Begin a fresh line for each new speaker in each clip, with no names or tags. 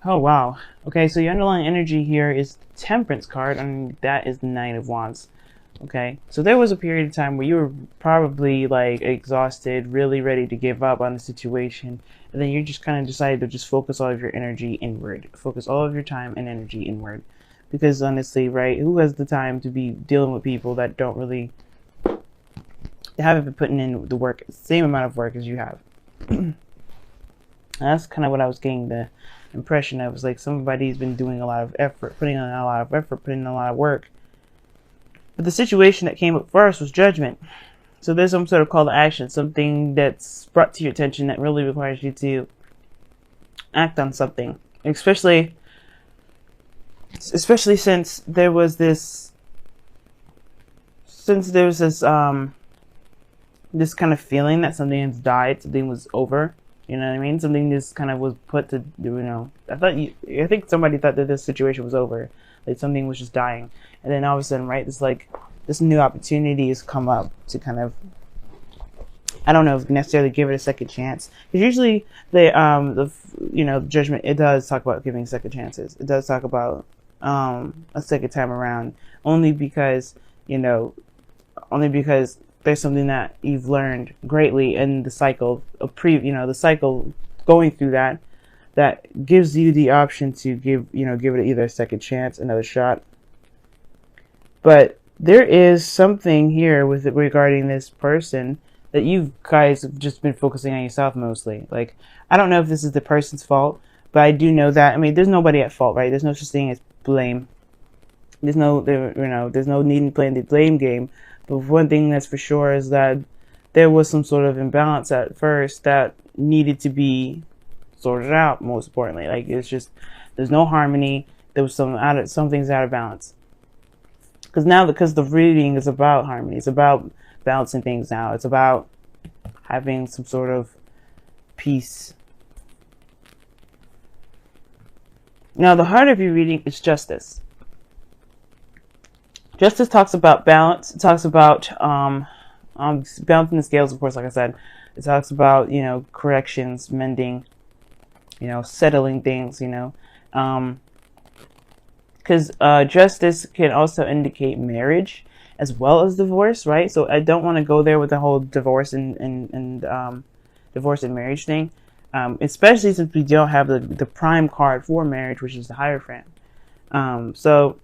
Oh, wow. Okay, so your underlying energy here is the Temperance card, and that is the Knight of Wands. Okay, so there was a period of time where you were probably like exhausted, really ready to give up on the situation, and then you just kind of decided to just focus all of your energy inward, focus all of your time and energy inward. Because honestly, right, who has the time to be dealing with people that don't really, they haven't been putting in the work, same amount of work as you have? That's kind of what I was getting the impression of. Was like somebody's been doing a lot of effort, putting in a lot of effort, putting in a lot of work. But the situation that came up first was judgment. So there's some sort of call to action, something that's brought to your attention that really requires you to act on something. Especially since there was this, this kind of feeling that something has died, something was over. You know what I mean? Something just kind of was put to, I think somebody thought that this situation was over. Like something was just dying. And then all of a sudden, right, this new opportunity has come up to kind of, I don't know if necessarily give it a second chance. Because usually judgment, it does talk about giving second chances. It does talk about a second time around, only because there's something that you've learned greatly in the cycle of the cycle going through that gives you the option to give it either a second chance, another shot. But there is something here with it regarding this person that you guys have just been focusing on yourself mostly. Like, I don't know if this is the person's fault, but I do know that, there's nobody at fault, right? There's no such thing as blame. There's no need in playing the blame game. But one thing that's for sure is that there was some sort of imbalance at first that needed to be sorted out. Most importantly, like there's no harmony. There was some things out of balance. Because the reading is about harmony. It's about balancing things now. It's about having some sort of peace. Now, the heart of your reading is justice. Justice talks about balance. It talks about balancing the scales, of course, like I said. It talks about, corrections, mending, settling things, because justice can also indicate marriage as well as divorce, right? So I don't want to go there with the whole divorce and divorce and marriage thing, especially since we don't have the prime card for marriage, which is the Hierophant. So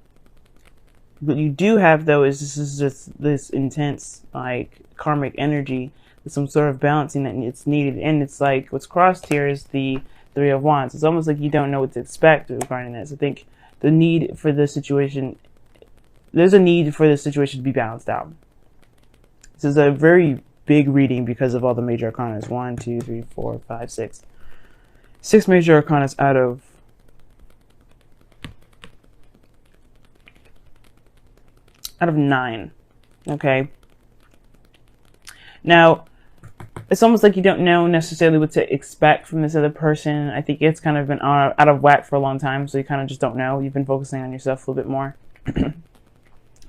what you do have, though, is this intense, like, karmic energy with some sort of balancing that it's needed. And it's like what's crossed here is the Three of Wands. It's almost like you don't know what to expect regarding this. I think there's a need for this situation to be balanced out. This is a very big reading because of all the major arcana. 1, 2, 3, 4, 5, 6. 6 major arcana out of out of 9. Okay. Now, it's almost like you don't know necessarily what to expect from this other person. I think it's kind of been out of whack for a long time, so you kind of just don't know. You've been focusing on yourself a little bit more.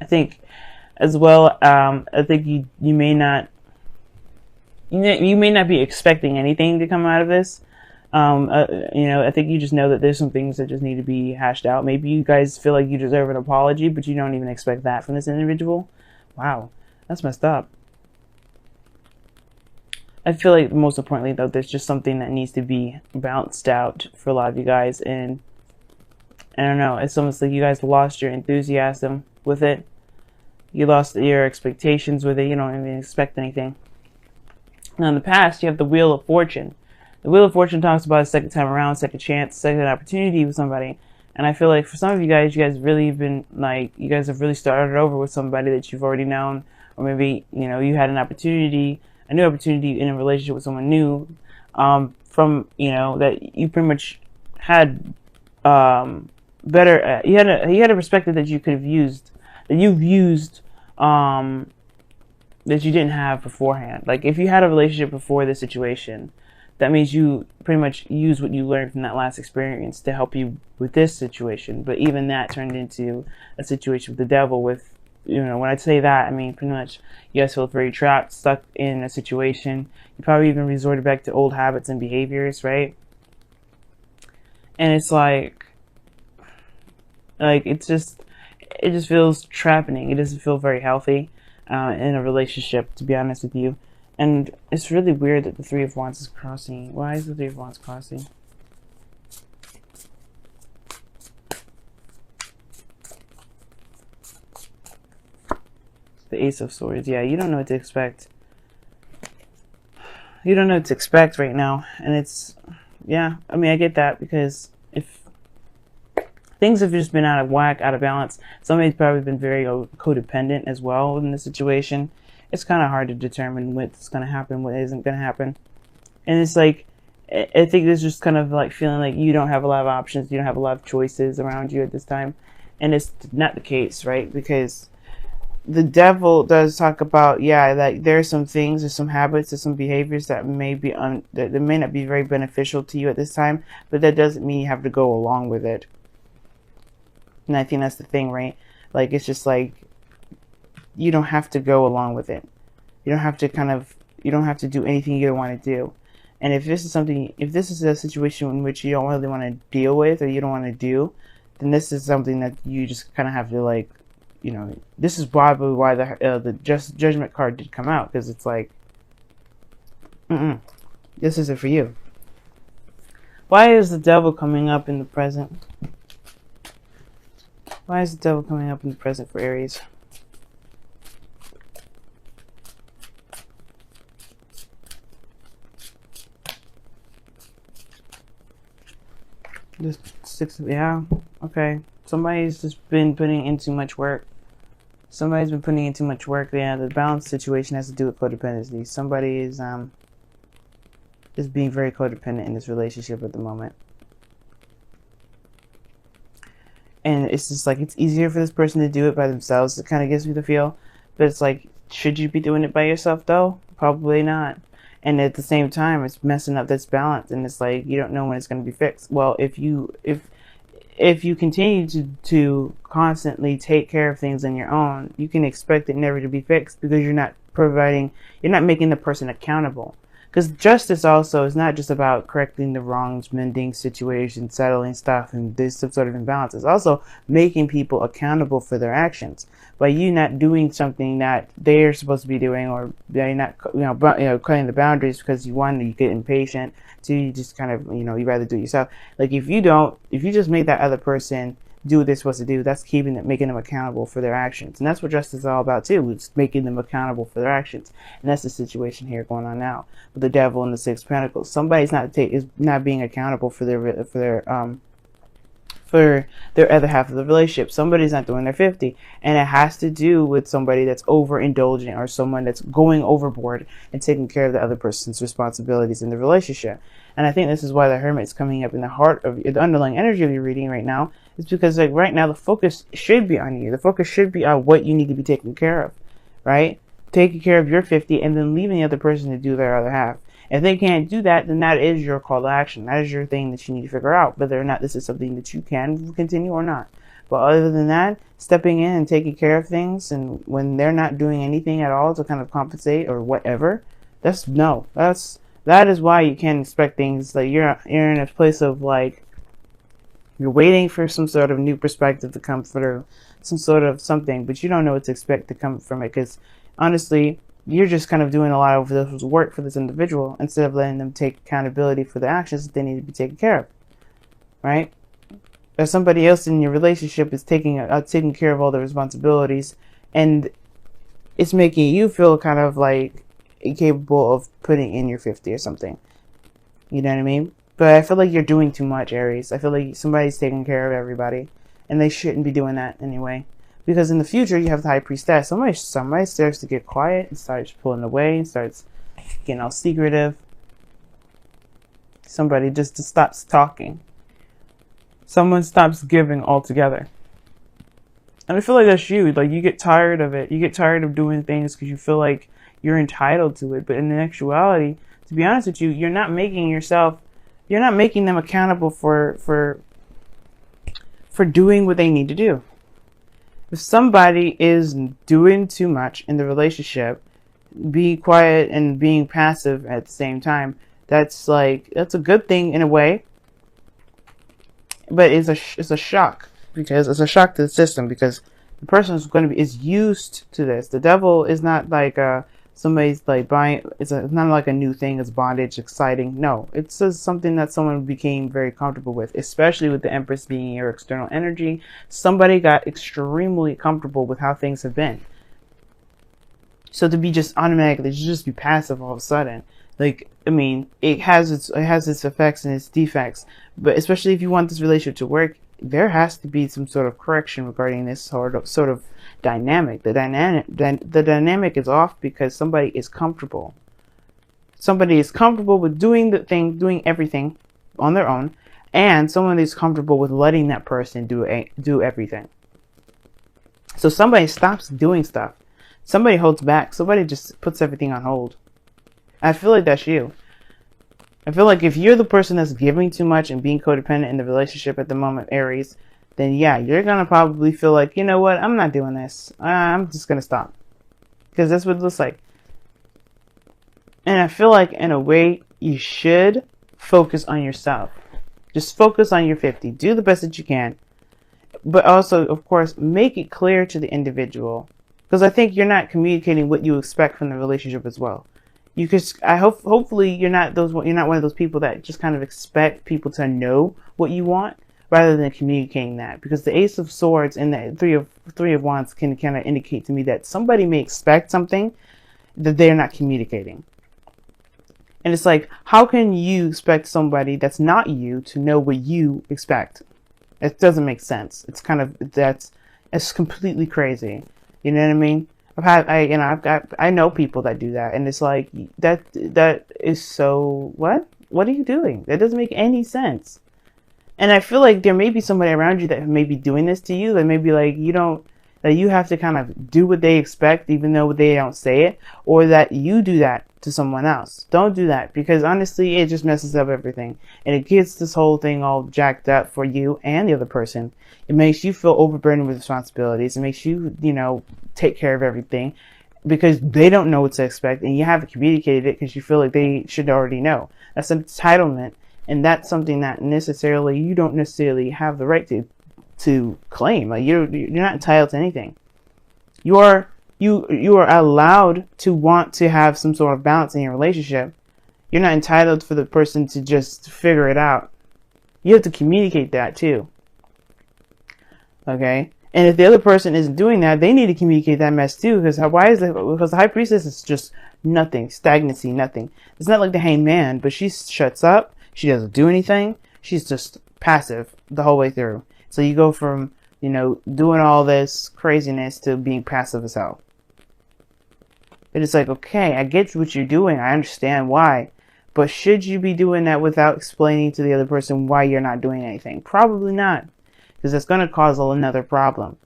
I think, as well, I think you may not be expecting anything to come out of this. I think you just know that there's some things that just need to be hashed out. Maybe you guys feel like you deserve an apology, but you don't even expect that from this individual. Wow, that's messed up. I feel like most importantly, though, there's just something that needs to be balanced out for a lot of you guys. And I don't know, it's almost like you guys lost your enthusiasm with it. You lost your expectations with it. You don't even expect anything. Now, in the past, you have the Wheel of Fortune. The Wheel of Fortune talks about a second time around, second chance, second opportunity with somebody. And I feel like for some of you guys really been like, you guys have really started over with somebody that you've already known. Or maybe, you had a new opportunity in a relationship with someone new, that you pretty much had, you had a perspective that you could have used, that you've used, that you didn't have beforehand. Like, if you had a relationship before this situation, that means you pretty much use what you learned from that last experience to help you with this situation. But even that turned into a situation with the devil. With, when I say that, I mean pretty much you guys feel very trapped, stuck in a situation. You probably even resorted back to old habits and behaviors, right? And it's like it just feels trapping. It doesn't feel very healthy in a relationship, to be honest with you. And it's really weird that the Three of Wands is crossing. Why is the Three of Wands crossing? The Ace of Swords. Yeah, you don't know what to expect. You don't know what to expect right now. And it's, yeah, I mean, I get that, because if things have just been out of whack, out of balance, somebody's probably been very codependent as well in the situation. It's kind of hard to determine what's going to happen, what isn't going to happen. And it's like, I think it's just kind of like feeling like you don't have a lot of options, you don't have a lot of choices around you at this time. And it's not the case, right? Because the devil does talk about, yeah, like there's some things, there's some habits, there's some behaviors that may be that may not be very beneficial to you at this time, but that doesn't mean you have to go along with it. And I think that's the thing, right? Like, it's just like, you don't have to go along with it. You don't have to you don't have to do anything you don't want to do. And if this is a situation in which you don't really want to deal with, or you don't want to do, then this is something that you just kind of have to, like, you know, this is probably why the judgment card did come out, because it's like, this isn't for you. Why is the devil coming up in the present? Why is the devil coming up in the present for Aries? Yeah, okay. Somebody's just been putting in too much work. Somebody's been putting in too much work. Yeah, the balance situation has to do with codependency. Somebody is being very codependent in this relationship at the moment. And it's just like, it's easier for this person to do it by themselves. It kind of gives me the feel. But it's like, should you be doing it by yourself though? Probably not. And at the same time, it's messing up this balance. And it's like, you don't know when it's going to be fixed. Well, if you continue to constantly take care of things on your own, you can expect it never to be fixed, because you're not making the person accountable. Because justice also is not just about correcting the wrongs, mending situations, settling stuff, and this sort of imbalance. It's also making people accountable for their actions. By you not doing something that they're supposed to be doing, or they're not, cutting the boundaries because you get impatient, so you just kind of, you rather do it yourself. Like, if you just make that other person do what they're supposed to do, that's making them accountable for their actions. And that's what justice is all about too. It's making them accountable for their actions. And that's the situation here going on now with the devil and the Six of Pentacles. Somebody's not being accountable for their other half of the relationship. Somebody's not doing their 50, and it has to do with somebody that's overindulgent, or someone that's going overboard and taking care of the other person's responsibilities in the relationship. And I think this is why the Hermit's coming up in the heart of the underlying energy of your reading right now. Is because, like, right now the focus should be on you. The focus should be on what you need to be taking care of, right? Taking care of your 50, and then leaving the other person to do their other half. If they can't do that, then that is your call to action. That is your thing that you need to figure out, whether or not this is something that you can continue or not. But other than that, stepping in and taking care of things, and when they're not doing anything at all to kind of compensate or whatever, that is why you can't expect things. Like, you're in a place of, like, you're waiting for some sort of new perspective to come through, some sort of something, but you don't know what to expect to come from it, because honestly, you're just kind of doing a lot of this work for this individual instead of letting them take accountability for the actions that they need to be taken care of, right? Or somebody else in your relationship is taking care of all the responsibilities, and it's making you feel kind of like incapable of putting in your 50 or something. You know what I mean? But I feel like you're doing too much, Aries. I feel like somebody's taking care of everybody, and they shouldn't be doing that anyway. Because in the future, you have the High Priestess. Somebody starts to get quiet and starts pulling away and starts getting all secretive. Somebody just stops talking. Someone stops giving altogether. And I feel like that's you. Like, you get tired of it. You get tired of doing things because you feel like you're entitled to it. But in actuality, to be honest with you, you're not making them accountable for doing what they need to do. If somebody is doing too much in the relationship, being quiet and being passive at the same time, that's a good thing in a way. but it's a shock, because it's a shock to the system, because the person is used to this. The devil is not like somebody's like buying. It's not like a new thing. It's bondage, exciting. No, it's just something that someone became very comfortable with, especially with the Empress being your external energy. Somebody got extremely comfortable with how things have been. So to be just automatically, to just be passive all of a sudden, like, I mean, it has its effects and its defects, but especially if you want this relationship to work, there has to be some sort of correction regarding this sort of dynamic. The dynamic is off because somebody is comfortable. Somebody is comfortable with doing doing everything on their own, and someone is comfortable with letting that person do everything. So somebody stops doing stuff. Somebody holds back. Somebody just puts everything on hold. I feel like that's you. I feel like if you're the person that's giving too much and being codependent in the relationship at the moment, Aries, then yeah, you're going to probably feel like, you know what, I'm not doing this. I'm just going to stop. Because that's what it looks like. And I feel like in a way, you should focus on yourself. Just focus on your 50. Do the best that you can. But also, of course, make it clear to the individual. Because I think you're not communicating what you expect from the relationship as well. Hopefully you're not one of those people that just kind of expect people to know what you want rather than communicating that, because the Ace of Swords and the Three of Wands can kind of indicate to me that somebody may expect something that they're not communicating. And it's like, how can you expect somebody that's not you to know what you expect? It doesn't make sense. It's completely crazy. You know what I mean? I know people that do that, and it's like, that is so, what are you doing? That doesn't make any sense. And I feel like there may be somebody around you that may be doing this to you, that may be like, that you have to kind of do what they expect, even though they don't say it, or that you do that to someone else. Don't do that, because honestly, it just messes up everything, and it gets this whole thing all jacked up for you and the other person. It makes you feel overburdened with responsibilities. It makes you, take care of everything, because they don't know what to expect, and you haven't communicated it because you feel like they should already know. That's an entitlement, and that's something that you don't necessarily have the right to claim. Like, you're not entitled to anything. You are allowed to want to have some sort of balance in your relationship. You're not entitled for the person to just figure it out. You have to communicate that too. Okay? And if the other person isn't doing that, they need to communicate that mess too. Because the High Priestess is just nothing, stagnancy, nothing. It's not like the Hanged Man, but she shuts up. She doesn't do anything. She's just passive the whole way through. So you go from, doing all this craziness to being passive as hell. But it's like, okay, I get what you're doing. I understand why. But should you be doing that without explaining to the other person why you're not doing anything? Probably not. Because that's going to cause another problem.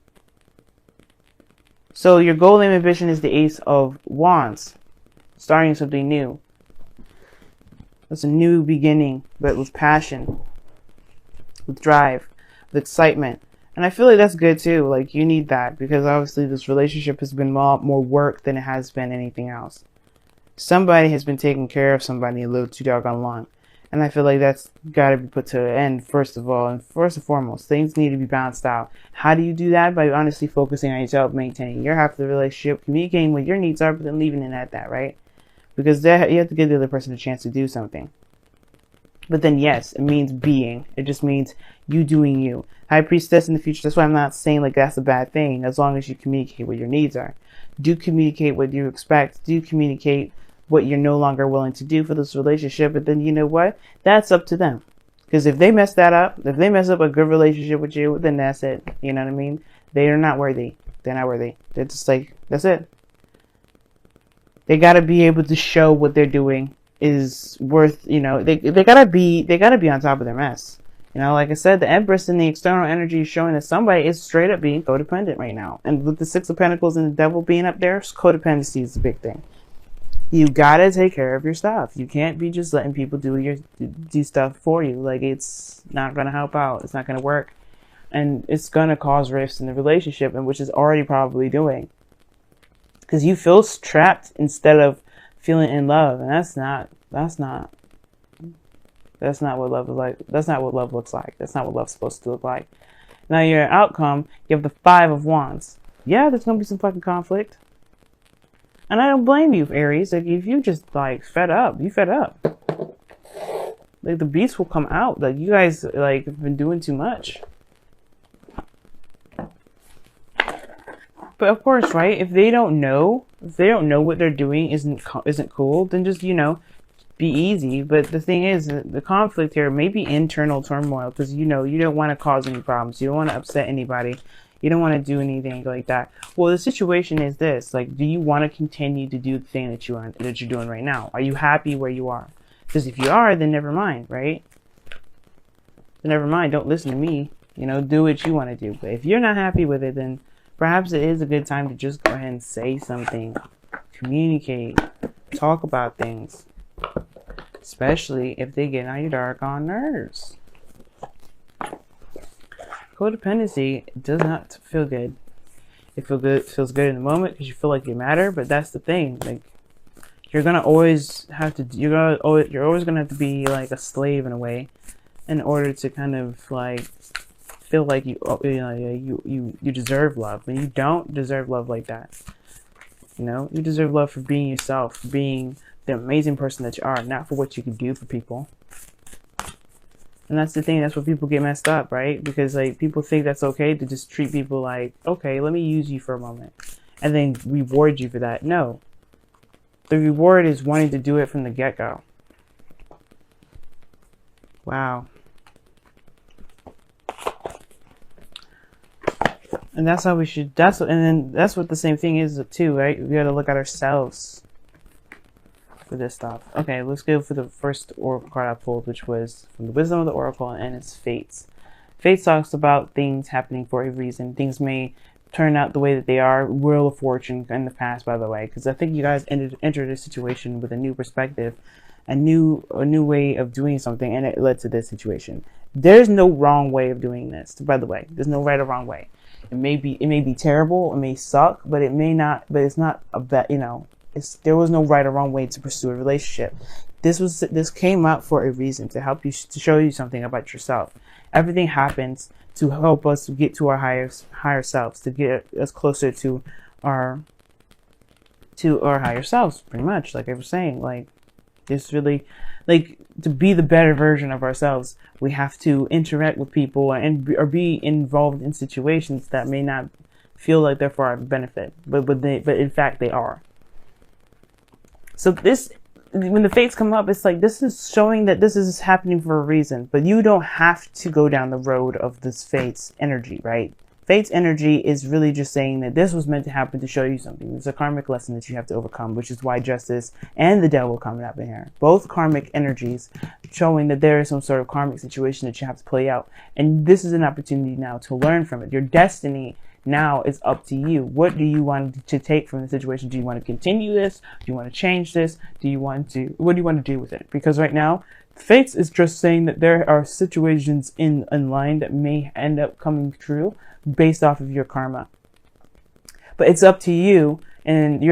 So your goal and ambition is the Ace of Wands. Starting something new. It's a new beginning, but with passion. With drive. With excitement. And I feel like that's good too. Like, you need that. Because obviously this relationship has been more work than it has been anything else. Somebody has been taking care of somebody a little too doggone long. And I feel like that's got to be put to an end, first of all. And first and foremost, things need to be balanced out. How do you do that? By honestly focusing on yourself, maintaining your half of the relationship, communicating what your needs are, but then leaving it at that, right? Because you have to give the other person a chance to do something. But then, yes, it means being. It just means you doing you. High Priestess in the future. That's why I'm not saying like that's a bad thing, as long as you communicate what your needs are. Do communicate what you expect. Do communicate what you're no longer willing to do for this relationship. But then, you know what? That's up to them. Because if they mess that up, if they mess up a good relationship with you, then that's it. You know what I mean? They are not worthy. They're not worthy. They're just like, that's it. They got to be able to show what they're doing is worth, they gotta be on top of their mess. Like I said, the Empress and the external energy is showing that somebody is straight up being codependent right now. And with the Six of Pentacles and the Devil being up there, codependency is the big thing. You gotta take care of your stuff. You can't be just letting people do stuff for you. Like, it's not gonna help out. It's not gonna work. And it's gonna cause rifts in the relationship, and which is already probably doing. Because you feel trapped instead of feeling in love. And that's not That's not what love is like. That's not what love looks like. That's not what love's supposed to look like. Now your outcome, you have the 5 of Wands. Yeah, there's gonna be some fucking conflict. And I don't blame you, Aries. Like, if you just, like, fed up, you fed up. Like, the beast will come out. Like, you guys, like, have been doing too much. But of course, right? If they don't know what they're doing isn't cool, then just, you know, be easy. But the thing is, the conflict here may be internal turmoil because, you know, you don't want to cause any problems. You don't want to upset anybody. You don't want to do anything like that. Well, the situation is this: like, do you want to continue to do the thing that you're doing right now? Are you happy where you are? Because if you are, then never mind, right? Then never mind. Don't listen to me. You know, do what you want to do. But if you're not happy with it, then perhaps it is a good time to just go ahead and say something, communicate, talk about things, especially if they get on your doggone nerves. Codependency does not feel good. It feels good in the moment because you feel like you matter, but that's the thing. Like, you're always gonna have to be like a slave in a way, in order to kind of like feel like you deserve love, and you don't deserve love like that. You know, you deserve love for being yourself, for being the amazing person that you are, not for what you can do for people. And that's the thing. That's where people get messed up, right? Because like people think that's okay to just treat people like, okay, let me use you for a moment, and then reward you for that. No, the reward is wanting to do it from the get-go. Wow. And that's how we should. That's what the same thing is too, right? We got to look at ourselves for this stuff. Okay, let's go for the first oracle card I pulled, which was from the Wisdom of the Oracle, and it's Fates. Fates talks about things happening for a reason. Things may turn out the way that they are. Wheel of Fortune in the past, by the way, because I think you guys entered a situation with a new perspective, a new way of doing something, and it led to this situation. There's no wrong way of doing this, by the way. There's no right or wrong way. It may be terrible, it may suck, but it may not. But it's not a bet. You know, there was no right or wrong way to pursue a relationship. This came out for a reason, to help you, to show you something about yourself. Everything happens to help us get to our higher selves, to get us closer to our higher selves. Pretty much, like I was saying, like it's really like to be the better version of ourselves. We have to interact with people or be involved in situations that may not feel like they're for our benefit, but in fact they are. So when the fates come up, it's like this is showing that this is happening for a reason, but you don't have to go down the road of this fates energy, right? Fate's energy is really just saying that this was meant to happen to show you something. It's a karmic lesson that you have to overcome, which is why Justice and the Devil coming up in here. Both karmic energies showing that there is some sort of karmic situation that you have to play out. And this is an opportunity now to learn from it. Your destiny now is up to you. What do you want to take from the situation? Do you want to continue this? Do you want to change this? What do you want to do with it? Because right now, Fates is just saying that there are situations in line that may end up coming true based off of your karma. But it's up to you and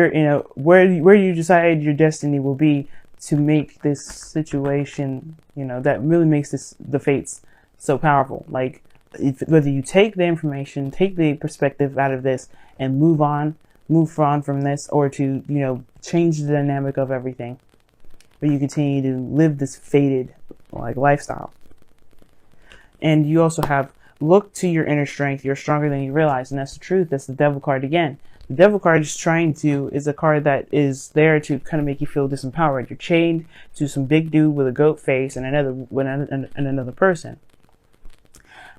where you decide your destiny will be to make this situation, that really makes the fates so powerful. Like, whether you take the information, take the perspective out of this and move on from this, or to, change the dynamic of everything, but you continue to live this fated lifestyle. And you also have look to your inner strength. You're stronger than you realize, and that's the truth. That's the Devil card again. The Devil card is a card that is there to kind of make you feel disempowered. You're chained to some big dude with a goat face and another person,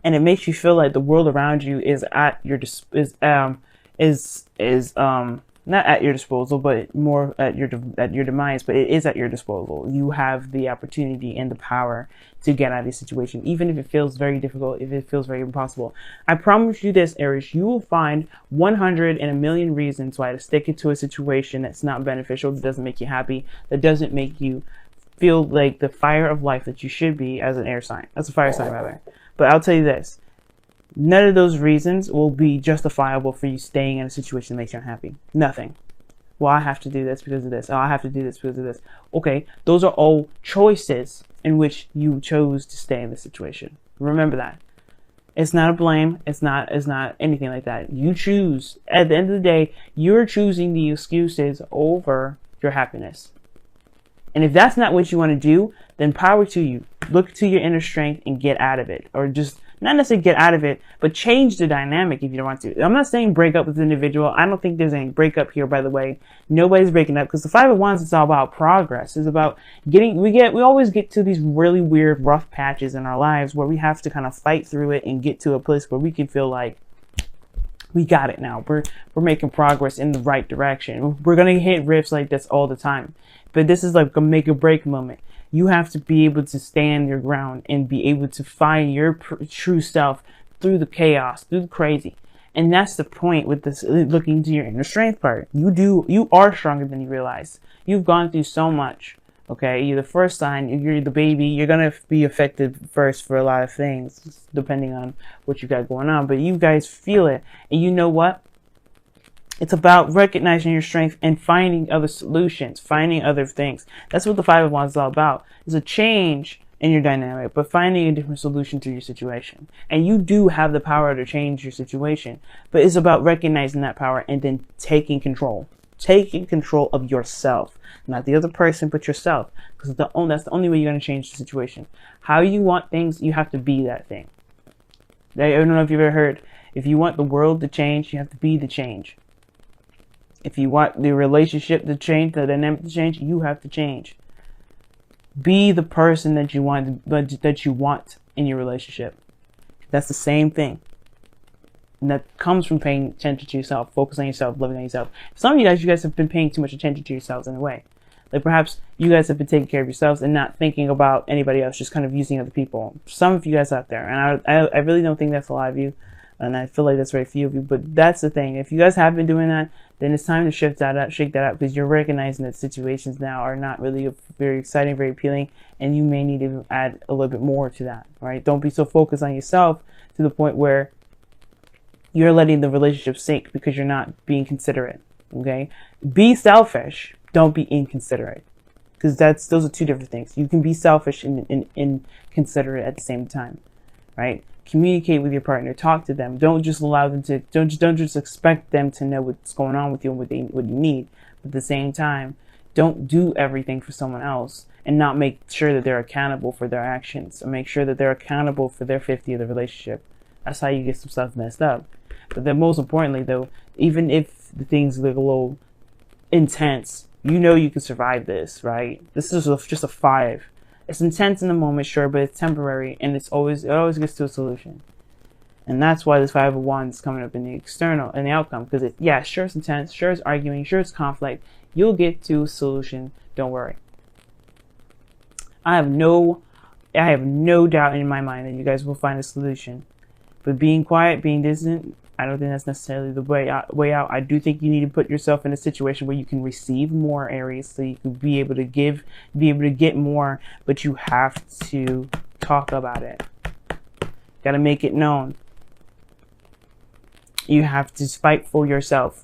and it makes you feel like the world around you is at your not at your disposal, but more at your demise. But it is at your disposal. You have the opportunity and the power to get out of this situation, even if it feels very difficult, if it feels very impossible. I promise you this, Aries, you will find 100 in a million reasons why to stick it to a situation that's not beneficial, that doesn't make you happy, that doesn't make you feel like the fire of life that you should be as an air sign. That's a fire sign, rather. But I'll tell you this. None of those reasons will be justifiable for you staying in a situation that makes you unhappy. Nothing. Well, I have to do this because of this. Oh, I have to do this because of this. Okay, those are all choices in which you chose to stay in the situation. Remember that. It's not a blame. It's not anything like that. You choose. At the end of the day, you're choosing the excuses over your happiness. And if that's not what you want to do, then power to you. Look to your inner strength and get out of it. Or just, not necessarily get out of it, but change the dynamic if you don't want to. I'm not saying break up with the individual. I don't think there's any breakup here, by the way. Nobody's breaking up, because the Five of Wands is all about progress. It's about we always get to these really weird, rough patches in our lives where we have to kind of fight through it and get to a place where we can feel like we got it now. We're making progress in the right direction. We're going to hit rifts like this all the time. But this is like a make or break moment. You have to be able to stand your ground and be able to find your true self through the chaos, through the crazy. And that's the point with this looking to your inner strength part. You are stronger than you realize. You've gone through so much. Okay, you're the first sign, you're the baby, you're going to be affected first for a lot of things, depending on what you got going on. But you guys feel it. And you know what? It's about recognizing your strength and finding other solutions, finding other things. That's what the Five of Wands is all about. It's a change in your dynamic, but finding a different solution to your situation. And you do have the power to change your situation, but it's about recognizing that power and then taking control. Taking control of yourself, not the other person, but yourself. Because that's the only way you're going to change the situation. How you want things, you have to be that thing. I don't know if you've ever heard, if you want the world to change, you have to be the change. If you want the relationship to change, the dynamic to change, you have to change. Be the person that you want in your relationship. That's the same thing. And that comes from paying attention to yourself, focusing on yourself, loving on yourself. Some of you guys have been paying too much attention to yourselves in a way. Like perhaps you guys have been taking care of yourselves and not thinking about anybody else, just kind of using other people. Some of you guys out there, and I really don't think that's a lot of you. And I feel like that's very few of you, but that's the thing. If you guys have been doing that, then it's time to shake that up, because you're recognizing that situations now are not really very exciting, very appealing, and you may need to add a little bit more to that, right? Don't be so focused on yourself to the point where you're letting the relationship sink because you're not being considerate, okay? Be selfish, don't be inconsiderate, because those are two different things. You can be selfish and inconsiderate at the same time, right? Communicate with your partner, talk to them. Don't just allow them to, don't just expect them to know what's going on with you and what you need. But at the same time, don't do everything for someone else and not make sure that they're accountable for their actions, or make sure that they're accountable for their 50 of the relationship. That's how you get some stuff messed up. But then most importantly though, even if the things look a little intense, you know you can survive this, right? This is just a 5. It's intense in the moment, sure, but it's temporary, and it always gets to a solution. And that's why this Five of Wands is coming up in the external, in the outcome, because sure it's intense, sure it's arguing, sure it's conflict. You'll get to a solution. Don't worry. I have no doubt in my mind that you guys will find a solution. But being quiet, being distant, I don't think that's necessarily the way out. I do think you need to put yourself in a situation where you can receive more, Aries, so you can be able to get more, but you have to talk about it. Got to make it known. You have to fight for yourself.